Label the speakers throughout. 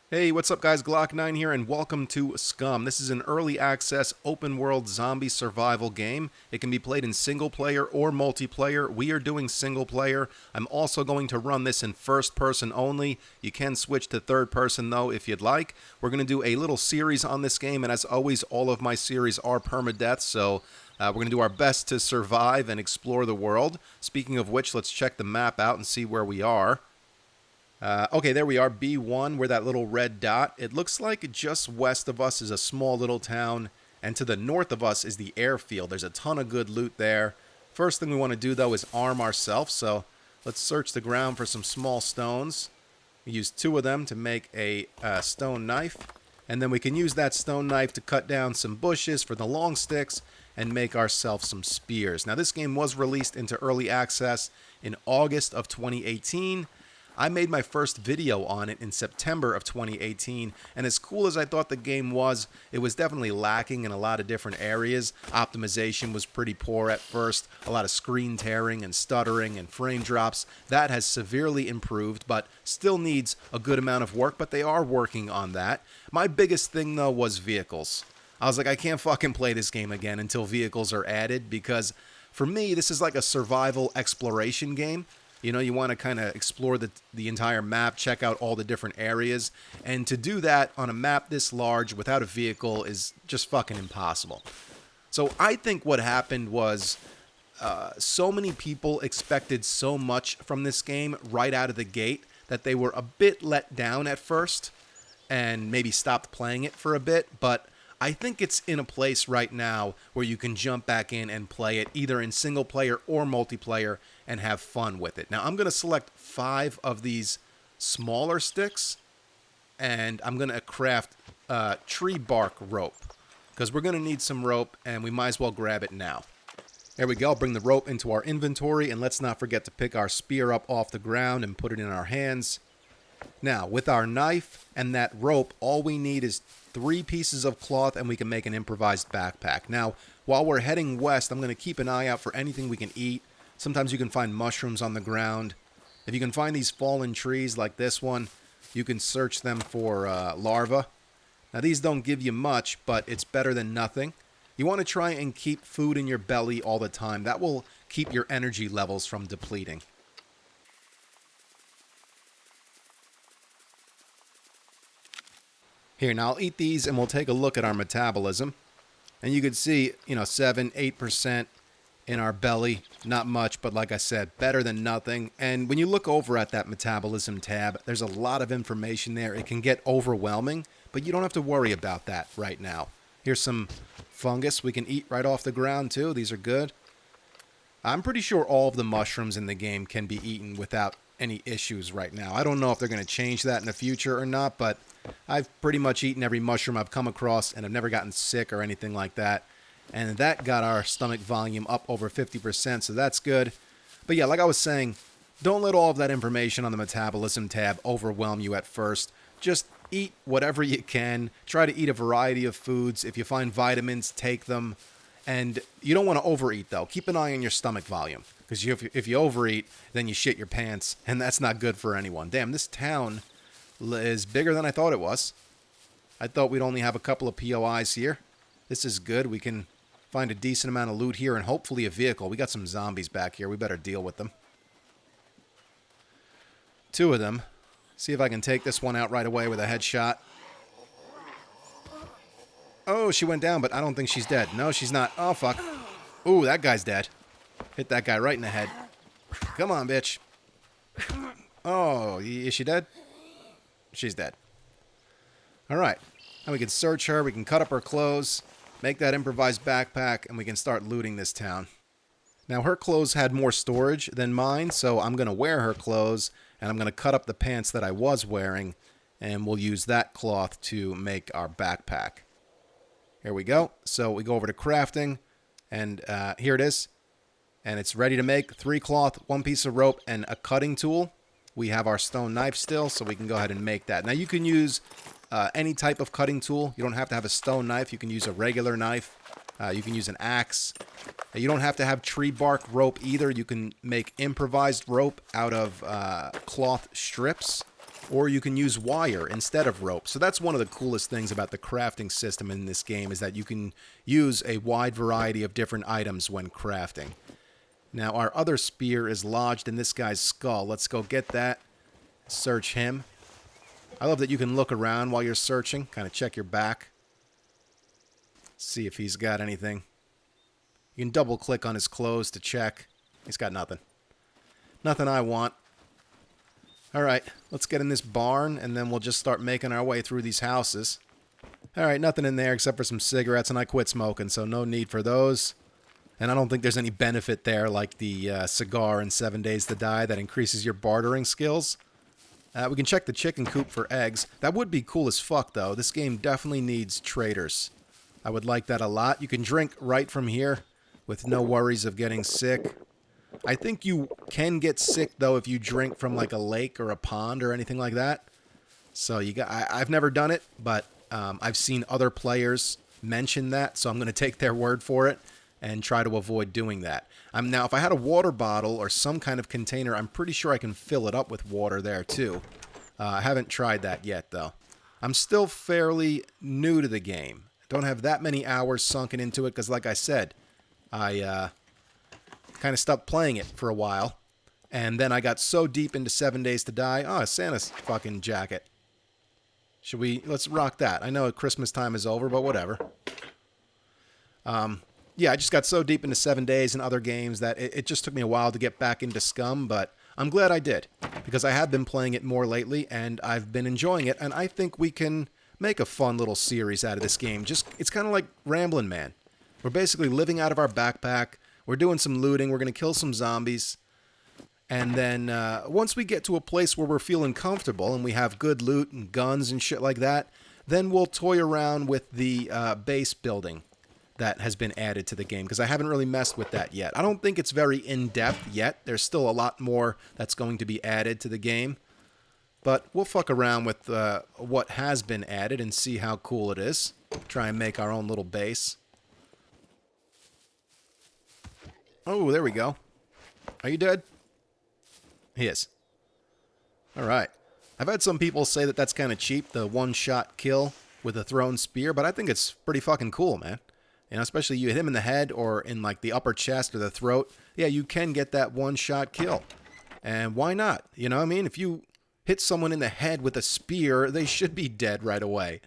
Speaker 1: Hey, what's up guys, Glock9 here, and welcome to SCUM. This is an early access open world zombie survival game. It can be played in single player or multiplayer. We are doing single player. I'm also going to run this in first person only. You can switch to third person though if you'd like. We're going to do a little series on this game, and as always, all of my series are permadeath, so we're going to do our best to survive and explore the world. Speaking of which, let's check the map out and see where we are. Okay, there we are, B1, we're that little red dot. It looks like just west of us is a small little town, and to the north of us is the airfield. There's a ton of good loot there. First thing we want to do, though, is arm ourselves, so let's search the ground for some small stones. We use 2 of them to make a stone knife, and then we can use that stone knife to cut down some bushes for the long sticks and make ourselves some spears. Now, this game was released into early access in August of 2018. I made my first video on it in September of 2018, and as cool as I thought the game was, it was definitely lacking in a lot of different areas. Optimization was pretty poor at first, a lot of screen tearing and stuttering and frame drops. That has severely improved, but still needs a good amount of work, but they are working on that. My biggest thing, though, was vehicles. I was like, I can't fucking play this game again until vehicles are added, because for me, this is like a survival exploration game. You know, you want to kind of explore the entire map, check out all the different areas, and to do that on a map this large without a vehicle is just fucking impossible. So I think what happened was so many people expected so much from this game right out of the gate that they were a bit let down at first and maybe stopped playing it for a bit, but I think it's in a place right now where you can jump back in and play it either in single player or multiplayer and have fun with it. Now, I'm going to select 5 of these smaller sticks, and I'm going to craft tree bark rope, because we're going to need some rope, and we might as well grab it now. There we go. Bring the rope into our inventory, and let's not forget to pick our spear up off the ground and put it in our hands. Now, with our knife and that rope, all we need is 3 pieces of cloth, and we can make an improvised backpack. Now, while we're heading west, I'm going to keep an eye out for anything we can eat. Sometimes you can find mushrooms on the ground. If you can find these fallen trees like this one, you can search them for larvae. Now, these don't give you much, but it's better than nothing. You want to try and keep food in your belly all the time. That will keep your energy levels from depleting. Here, now I'll eat these and we'll take a look at our metabolism. And you can see, 7, 8% in our belly. Not much, but like I said, better than nothing. And when you look over at that metabolism tab, there's a lot of information there. It can get overwhelming, but you don't have to worry about that right now. Here's some fungus we can eat right off the ground too. These are good. I'm pretty sure all of the mushrooms in the game can be eaten without any issues right now. I don't know if they're going to change that in the future or not, but I've pretty much eaten every mushroom I've come across, and I've never gotten sick or anything like that. And that got our stomach volume up over 50%, so that's good. But yeah, like I was saying, don't let all of that information on the metabolism tab overwhelm you at first. Just eat whatever you can. Try to eat a variety of foods. If you find vitamins, take them. And you don't want to overeat, though. Keep an eye on your stomach volume, because if you overeat, then you shit your pants, and that's not good for anyone. Damn, this town is bigger than I thought it was. I thought we'd only have a couple of POIs here. This is good. We can find a decent amount of loot here and hopefully a vehicle. We got some zombies back here. We better deal with them. 2 of them. See if I can take this one out right away with a headshot. Oh, she went down, but I don't think she's dead. No, she's not. Oh, fuck. Ooh, that guy's dead. Hit that guy right in the head. Come on, bitch. Oh, is she dead? She's dead. All right. Now we can search her. We can cut up her clothes, make that improvised backpack, and we can start looting this town. Now, her clothes had more storage than mine, so I'm going to wear her clothes, and I'm going to cut up the pants that I was wearing, and we'll use that cloth to make our backpack. Here we go. So we go over to crafting, and here it is. And it's ready to make 3 cloth, 1 piece of rope, and a cutting tool. We have our stone knife still, so we can go ahead and make that. Now, you can use any type of cutting tool. You don't have to have a stone knife. You can use a regular knife. You can use an axe. You don't have to have tree bark rope either. You can make improvised rope out of cloth strips. or you can use wire instead of rope. So that's one of the coolest things about the crafting system in this game, is that you can use a wide variety of different items when crafting. Now, our other spear is lodged in this guy's skull. Let's go get that. Search him. I love that you can look around while you're searching, kind of check your back. See if he's got anything. You can double click on his clothes to check. He's got nothing. Nothing I want. Alright, let's get in this barn, and then we'll just start making our way through these houses. Alright, nothing in there except for some cigarettes, and I quit smoking, so no need for those. And I don't think there's any benefit there, like the cigar in 7 Days to Die that increases your bartering skills. We can check the chicken coop for eggs. That would be cool as fuck, though. This game definitely needs traders. I would like that a lot. You can drink right from here with no worries of getting sick. I think you can get sick, though, if you drink from, like, a lake or a pond or anything like that. So I've never done it, but I've seen other players mention that, so I'm going to take their word for it and try to avoid doing that. Now, if I had a water bottle or some kind of container, I'm pretty sure I can fill it up with water there, too. I haven't tried that yet, though. I'm still fairly new to the game. Don't have that many hours sunken into it, because like I said, I kind of stopped playing it for a while. And then I got so deep into 7 Days to Die. Oh, a Santa's fucking jacket. Let's rock that. I know Christmas time is over, but whatever. Yeah, I just got so deep into 7 Days and other games that it just took me a while to get back into SCUM, but I'm glad I did, because I have been playing it more lately, and I've been enjoying it, and I think we can make a fun little series out of this game. It's kind of like Ramblin' Man. We're basically living out of our backpack, we're doing some looting, we're going to kill some zombies, and then once we get to a place where we're feeling comfortable, and we have good loot and guns and shit like that, then we'll toy around with the base building that has been added to the game, because I haven't really messed with that yet. I don't think it's very in-depth yet. There's still a lot more that's going to be added to the game. But we'll fuck around with what has been added and see how cool it is. Try and make our own little base. Oh, there we go. Are you dead? He is. Alright. I've had some people say that that's kind of cheap, the one-shot kill with a thrown spear, but I think it's pretty fucking cool, man. You know, especially you hit him in the head or in, like, the upper chest or the throat. Yeah, you can get that one-shot kill. And why not? You know what I mean? If you hit someone in the head with a spear, they should be dead right away.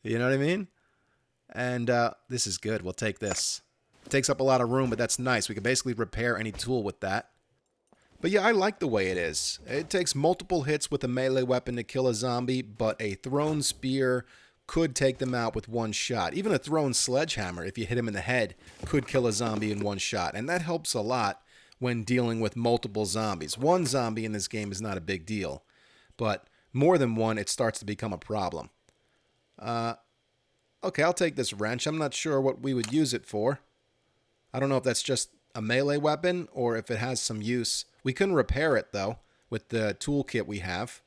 Speaker 1: You know what I mean? And this is good. We'll take this. It takes up a lot of room, but that's nice. We can basically repair any tool with that. But yeah, I like the way it is. It takes multiple hits with a melee weapon to kill a zombie, but a thrown spear could take them out with one shot. Even a thrown sledgehammer, if you hit him in the head, could kill a zombie in one shot. And that helps a lot when dealing with multiple zombies. One zombie in this game is not a big deal. But more than one, it starts to become a problem. Okay, I'll take this wrench. I'm not sure what we would use it for. I don't know if that's just a melee weapon or if it has some use. We couldn't repair it, though, with the toolkit we have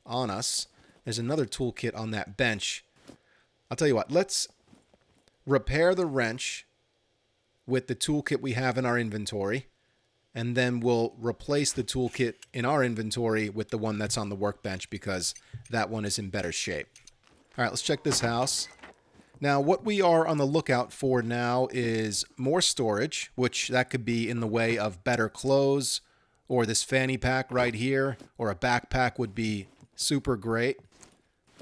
Speaker 1: on us. There's another toolkit on that bench. I'll tell you what, let's repair the wrench with the toolkit we have in our inventory, and then we'll replace the toolkit in our inventory with the one that's on the workbench, because that one is in better shape. All right, let's check this house. Now, what we are on the lookout for now is more storage, which that could be in the way of better clothes, or this fanny pack right here, or a backpack would be super great.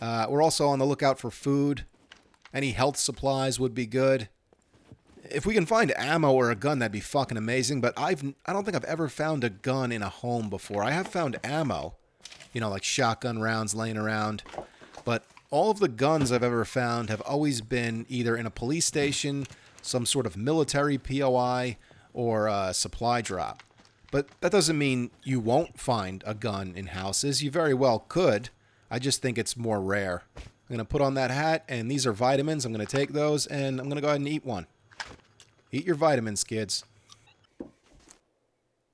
Speaker 1: We're also on the lookout for food. Any health supplies would be good. If we can find ammo or a gun, that'd be fucking amazing, but I don't think I've ever found a gun in a home before. I have found ammo, you know, like shotgun rounds laying around, but all of the guns I've ever found have always been either in a police station, some sort of military POI, or a supply drop. But that doesn't mean you won't find a gun in houses. You very well could. I just think it's more rare. I'm going to put on that hat, and these are vitamins. I'm going to take those, and I'm going to go ahead and eat one. Eat your vitamins, kids.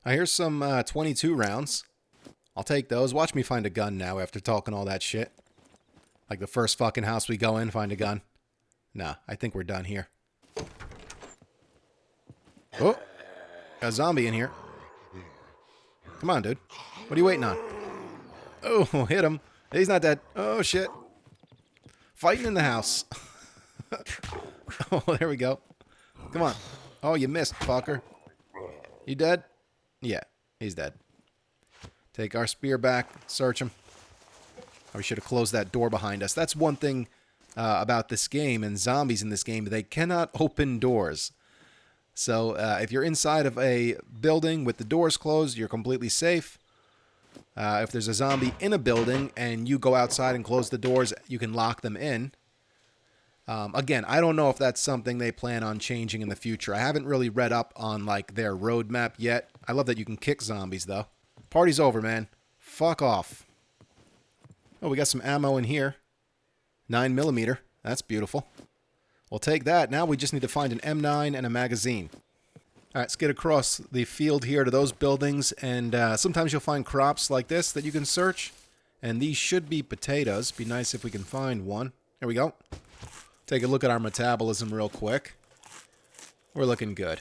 Speaker 1: I hear some 22 rounds. I'll take those. Watch me find a gun now after talking all that shit. Like the first fucking house we go in, find a gun. Nah, I think we're done here. Oh, got a zombie in here. Come on, dude. What are you waiting on? Oh, hit him. He's not dead. Oh, shit. Fighting in the house. Oh, there we go. Come on. Oh, you missed, fucker. You dead? Yeah, he's dead. Take our spear back. Search him. Oh, we should have closed that door behind us. That's one thing about this game and zombies in this game. They cannot open doors. So if you're inside of a building with the doors closed, you're completely safe. If there's a zombie in a building and you go outside and close the doors, you can lock them in. Again, I don't know if that's something they plan on changing in the future. I haven't really read up on like their roadmap yet. I love that you can kick zombies, though. Party's over, man. Fuck off. Oh, we got some ammo in here. 9mm. That's beautiful. We'll take that. Now we just need to find an M9 and a magazine. All right, let's get across the field here to those buildings. And sometimes you'll find crops like this that you can search. And these should be potatoes. Be nice if we can find one. There we go. Take a look at our metabolism real quick. We're looking good.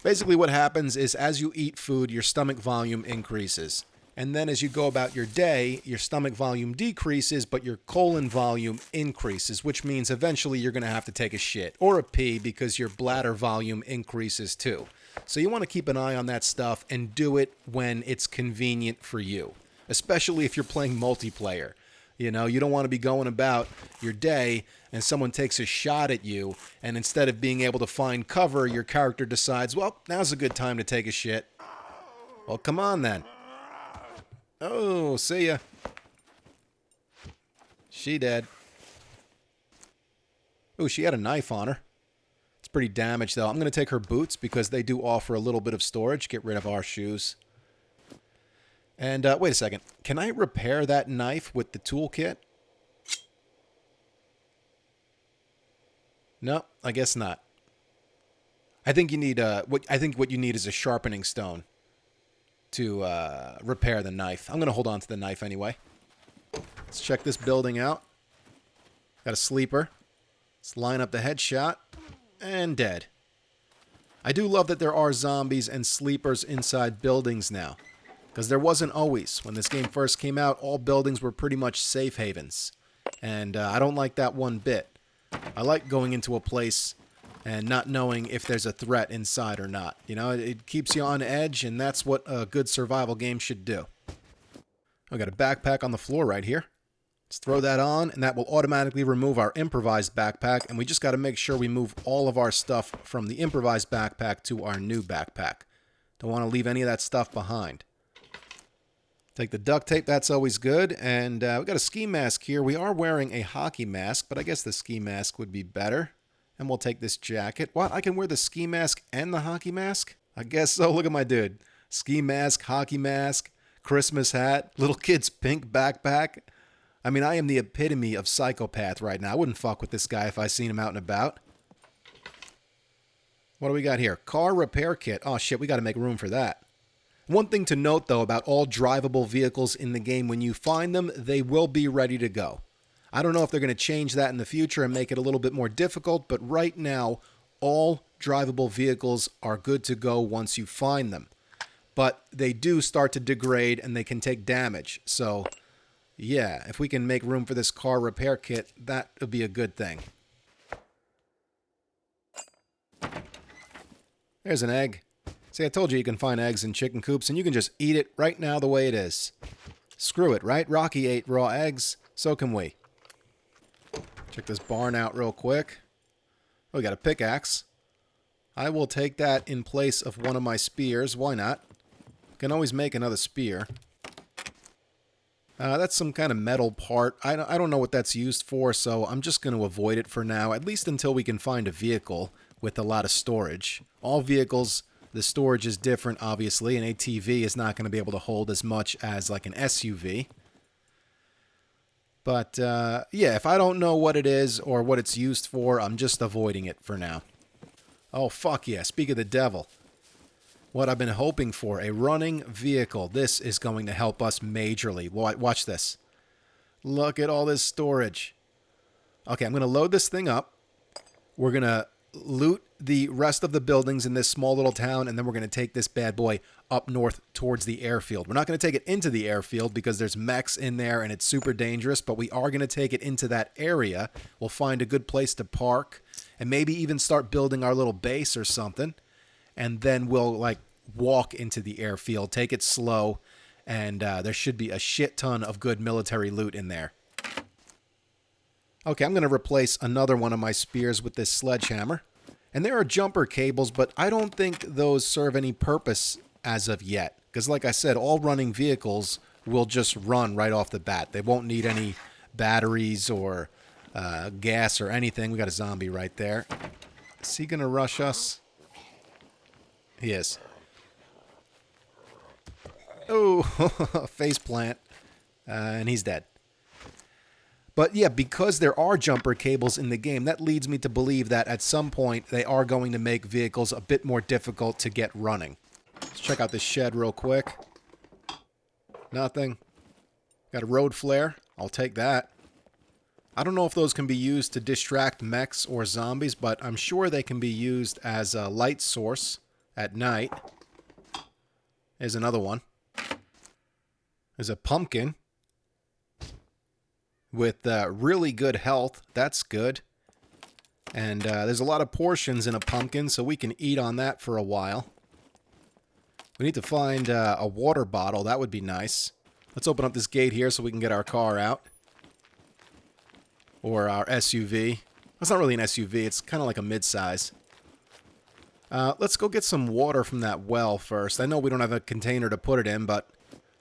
Speaker 1: Basically what happens is as you eat food, your stomach volume increases. And then as you go about your day, your stomach volume decreases, but your colon volume increases, which means eventually you're going to have to take a shit or a pee because your bladder volume increases too. So you want to keep an eye on that stuff and do it when it's convenient for you, especially if you're playing multiplayer. You know, you don't want to be going about your day and someone takes a shot at you, and instead of being able to find cover, your character decides, well, now's a good time to take a shit. Well, come on then. Oh, see ya. She dead. Oh, she had a knife on her. It's pretty damaged, though. I'm going to take her boots because they do offer a little bit of storage. Get rid of our shoes. And wait a second. Can I repair that knife with the toolkit? No, I guess not. I think you need what you need is a sharpening stone to repair the knife. I'm going to hold on to the knife anyway. Let's check this building out. Got a sleeper. Let's line up the headshot. And dead. I do love that there are zombies and sleepers inside buildings now. Because there wasn't always. When this game first came out, all buildings were pretty much safe havens. And I don't like that one bit. I like going into a place and not knowing if there's a threat inside or not. You know, it keeps you on edge, and that's what a good survival game should do. I got a backpack on the floor right here. Let's throw that on, and that will automatically remove our improvised backpack, and we just got to make sure we move all of our stuff from the improvised backpack to our new backpack. Don't want to leave any of that stuff behind. Take the duct tape, that's always good. And we got a ski mask here. We are wearing a hockey mask, but I guess the ski mask would be better. And we'll take this jacket. What? I can wear the ski mask and the hockey mask? I guess so. Look at my dude. Ski mask, hockey mask, Christmas hat, little kid's pink backpack. I mean, I am the epitome of psychopath right now. I wouldn't fuck with this guy if I seen him out and about. What do we got here? Car repair kit. Oh, shit, we got to make room for that. One thing to note, though, about all drivable vehicles in the game, when you find them, they will be ready to go. I don't know if they're going to change that in the future and make it a little bit more difficult, but right now, all drivable vehicles are good to go once you find them. But they do start to degrade and they can take damage. So, yeah, if we can make room for this car repair kit, that would be a good thing. There's an egg. See, I told you can find eggs in chicken coops, and you can just eat it right now the way it is. Screw it, right? Rocky ate raw eggs, so can we. Check this barn out real quick. Oh, we got a pickaxe. I will take that in place of one of my spears. Why not? Can always make another spear. That's some kind of metal part. I don't know what that's used for, so I'm just going to avoid it for now, at least until we can find a vehicle with a lot of storage. All vehicles, the storage is different, obviously. An ATV is not going to be able to hold as much as like an SUV. But, yeah, if I don't know what it is or what it's used for, I'm just avoiding it for now. Oh, fuck yeah. Speak of the devil. What I've been hoping for, a running vehicle. This is going to help us majorly. Watch this. Look at all this storage. Okay, I'm going to load this thing up. We're going to loot the rest of the buildings in this small little town, and then we're going to take this bad boy up north towards the airfield. We're not going to take it into the airfield because there's mechs in there and it's super dangerous, but we are going to take it into that area. We'll find a good place to park and maybe even start building our little base or something. And then we'll, like, walk into the airfield, take it slow, and there should be a shit ton of good military loot in there. Okay, I'm going to replace another one of my spears with this sledgehammer. And there are jumper cables, but I don't think those serve any purpose as of yet. Because like I said, all running vehicles will just run right off the bat. They won't need any batteries or gas or anything. We got a zombie right there. Is he going to rush us? He is. Oh, face plant. And he's dead. But yeah, because there are jumper cables in the game, that leads me to believe that at some point they are going to make vehicles a bit more difficult to get running. Let's check out this shed real quick. Nothing. Got a road flare. I'll take that. I don't know if those can be used to distract mechs or zombies, but I'm sure they can be used as a light source at night. There's another one. There's a pumpkin with really good health. That's good. And there's a lot of portions in a pumpkin, so we can eat on that for a while. We need to find a water bottle. That would be nice. Let's open up this gate here so we can get our car out. Or our SUV. It's not really an SUV. It's kind of like a mid-size. Let's go get some water from that well first. I know we don't have a container to put it in, but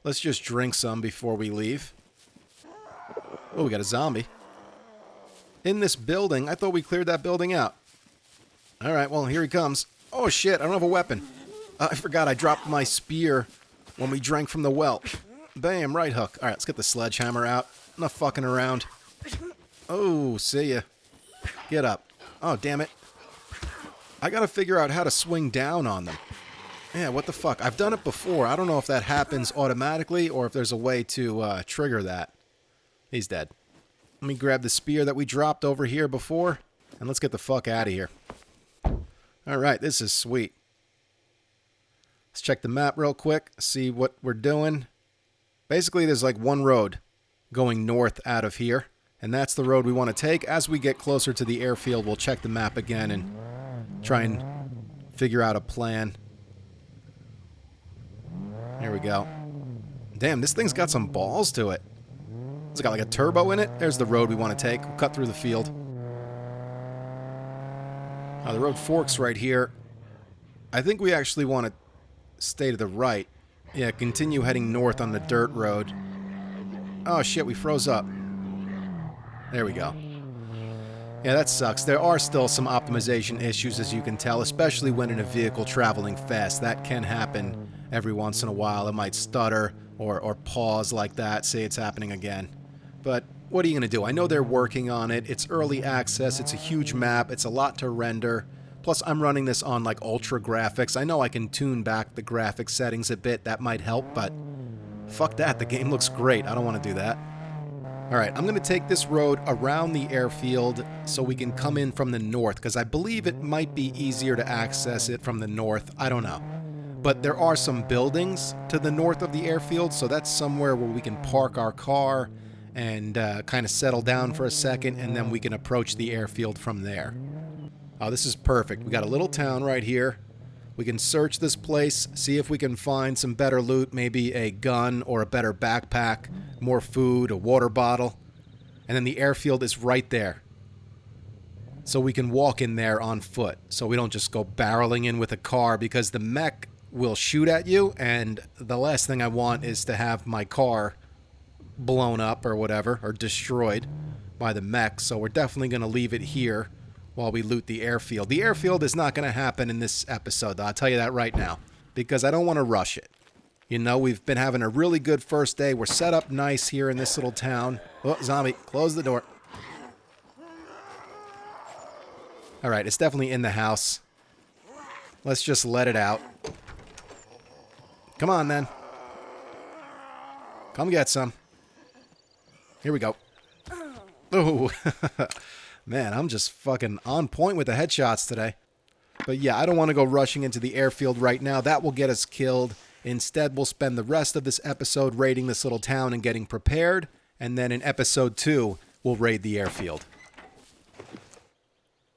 Speaker 1: let's just drink some before we leave. Oh, we got a zombie. In this building. I thought we cleared that building out. Alright, well, here he comes. Oh, shit, I don't have a weapon. I forgot I dropped my spear when we drank from the well. Bam, right hook. Alright, let's get the sledgehammer out. Enough fucking around. Oh, see ya. Get up. Oh, damn it. I gotta figure out how to swing down on them. Yeah, what the fuck? I've done it before. I don't know if that happens automatically or if there's a way to trigger that. He's dead. Let me grab the spear that we dropped over here before, and let's get the fuck out of here. Alright, this is sweet. Let's check the map real quick, see what we're doing. Basically, there's like one road going north out of here, and that's the road we want to take. As we get closer to the airfield, we'll check the map again and try and figure out a plan. Here we go. Damn, this thing's got some balls to it. It's got like a turbo in it. There's the road we want to take. We'll cut through the field. Oh, the road forks right here. I think we actually want to stay to the right. Yeah, continue heading north on the dirt road. Oh shit, we froze up. There we go. Yeah, that sucks. There are still some optimization issues, as you can tell, especially when in a vehicle traveling fast. That can happen every once in a while. It might stutter or pause like that. Say it's happening again. But what are you going to do? I know they're working on it. It's early access. It's a huge map. It's a lot to render. Plus, I'm running this on, like, ultra graphics. I know I can tune back the graphics settings a bit. That might help, but fuck that. The game looks great. I don't want to do that. Alright, I'm going to take this road around the airfield so we can come in from the north, because I believe it might be easier to access it from the north. I don't know. But there are some buildings to the north of the airfield, so that's somewhere where we can park our car and kind of settle down for a second, and then we can approach the airfield from there. Oh, this is perfect. We got a little town right here. We can search this place, see if we can find some better loot, maybe a gun or a better backpack, more food, a water bottle. And then the airfield is right there. So we can walk in there on foot, so we don't just go barreling in with a car, because the mech will shoot at you, and the last thing I want is to have my car blown up or whatever, or destroyed by the mech, so we're definitely going to leave it here while we loot the airfield. The airfield is not going to happen in this episode, though. I'll tell you that right now, because I don't want to rush it. You know, we've been having a really good first day. We're set up nice here in this little town. Oh, zombie, close the door. Alright, it's definitely in the house. Let's just let it out. Come on, then. Come get some. Here we go. Oh, Man, I'm just fucking on point with the headshots today. But yeah, I don't want to go rushing into the airfield right now. That will get us killed. Instead, we'll spend the rest of this episode raiding this little town and getting prepared. And then in episode 2, we'll raid the airfield.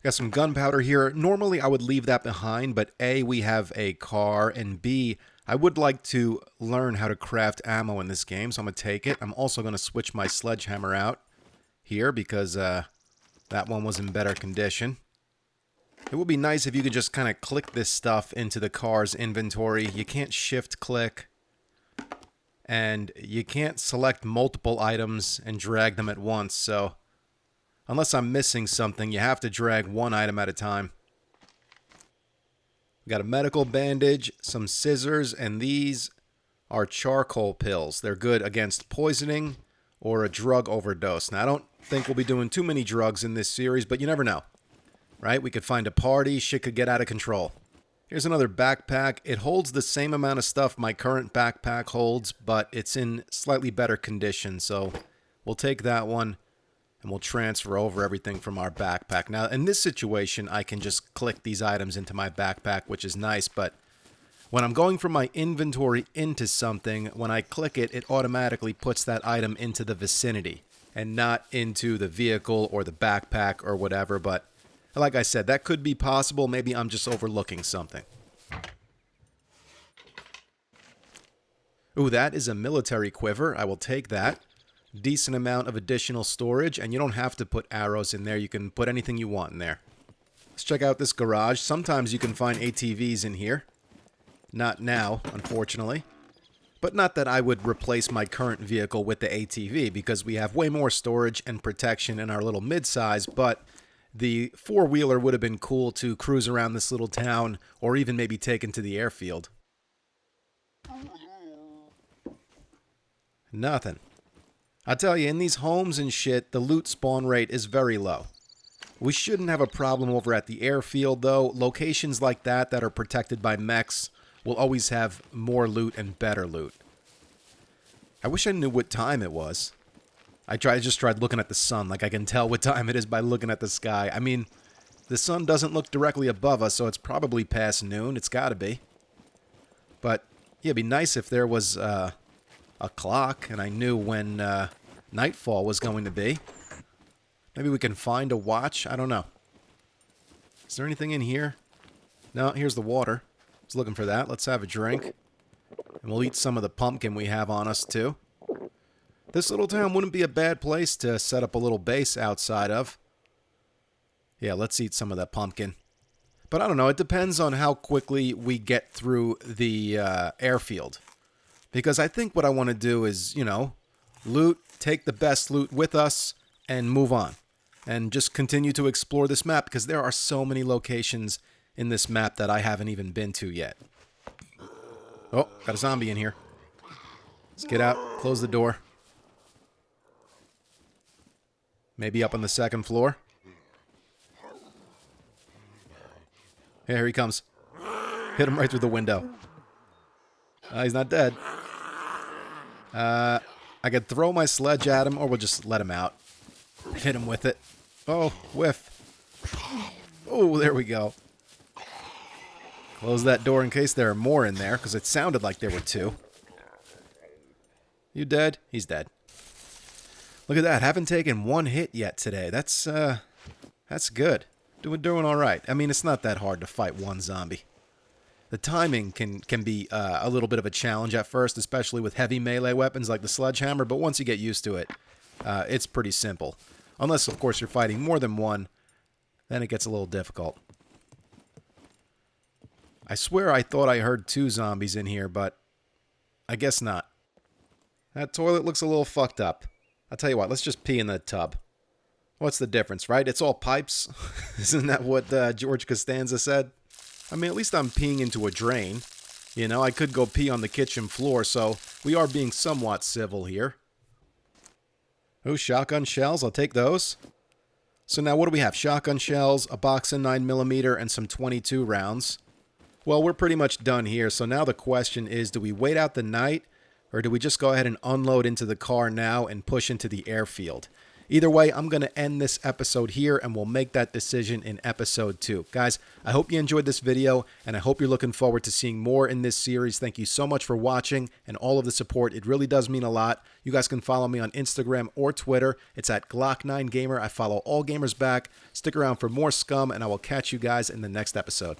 Speaker 1: Got some gunpowder here. Normally, I would leave that behind, but A, we have a car, and B, I would like to learn how to craft ammo in this game, so I'm going to take it. I'm also going to switch my sledgehammer out here because that one was in better condition. It would be nice if you could just kind of click this stuff into the car's inventory. You can't shift click, and you can't select multiple items and drag them at once, so unless I'm missing something, you have to drag one item at a time. We got a medical bandage, some scissors, and these are charcoal pills. They're good against poisoning or a drug overdose. Now, I don't think we'll be doing too many drugs in this series, but you never know. Right? We could find a party, shit could get out of control. Here's another backpack. It holds the same amount of stuff my current backpack holds, but it's in slightly better condition, so we'll take that one. And we'll transfer over everything from our backpack. Now, in this situation, I can just click these items into my backpack, which is nice. But when I'm going from my inventory into something, when I click it, it automatically puts that item into the vicinity and not into the vehicle or the backpack or whatever. But like I said, that could be possible. Maybe I'm just overlooking something. Ooh, that is a military quiver. I will take that. Decent amount of additional storage, and you don't have to put arrows in there. You can put anything you want in there. Let's check out this garage. Sometimes you can find ATVs in here. Not now, unfortunately. But not that I would replace my current vehicle with the ATV, because we have way more storage and protection in our little mid-size, but the four-wheeler would have been cool to cruise around this little town, or even maybe take into the airfield. Nothing. I tell you, in these homes and shit, the loot spawn rate is very low. We shouldn't have a problem over at the airfield, though. Locations like that are protected by mechs will always have more loot and better loot. I wish I knew what time it was. I just tried looking at the sun, like I can tell what time it is by looking at the sky. I mean, the sun doesn't look directly above us, so it's probably past noon. It's gotta be. But, yeah, it'd be nice if there was a clock, and I knew when nightfall was going to be. Maybe we can find a watch? I don't know. Is there anything in here? No, here's the water. I was looking for that. Let's have a drink. And we'll eat some of the pumpkin we have on us, too. This little town wouldn't be a bad place to set up a little base outside of. Yeah, let's eat some of that pumpkin. But I don't know. It depends on how quickly we get through the airfield. Because I think what I want to do is, you know, loot, take the best loot with us, and move on. And just continue to explore this map, because there are so many locations in this map that I haven't even been to yet. Oh, got a zombie in here. Let's get out, close the door. Maybe up on the second floor. Here he comes. Hit him right through the window. He's not dead. I could throw my sledge at him, or we'll just let him out. Hit him with it. Oh, whiff. Oh, there we go. Close that door in case there are more in there, because it sounded like there were two. You dead? He's dead. Look at that. Haven't taken one hit yet today. That's good. Doing all right. I mean, it's not that hard to fight one zombie. The timing can be a little bit of a challenge at first, especially with heavy melee weapons like the sledgehammer, but once you get used to it, it's pretty simple. Unless, of course, you're fighting more than one, then it gets a little difficult. I swear I thought I heard two zombies in here, but I guess not. That toilet looks a little fucked up. I'll tell you what, let's just pee in the tub. What's the difference, right? It's all pipes. Isn't that what George Costanza said? I mean, at least I'm peeing into a drain. You know, I could go pee on the kitchen floor, so we are being somewhat civil here. Oh, shotgun shells. I'll take those. So now what do we have? Shotgun shells, a box of 9mm, and some 22 rounds. Well, we're pretty much done here, so now the question is, do we wait out the night, or do we just go ahead and unload into the car now and push into the airfield? Either way, I'm going to end this episode here, and we'll make that decision in episode 2. Guys, I hope you enjoyed this video, and I hope you're looking forward to seeing more in this series. Thank you so much for watching and all of the support. It really does mean a lot. You guys can follow me on Instagram or Twitter. It's at Glock9Gamer. I follow all gamers back. Stick around for more Scum, and I will catch you guys in the next episode.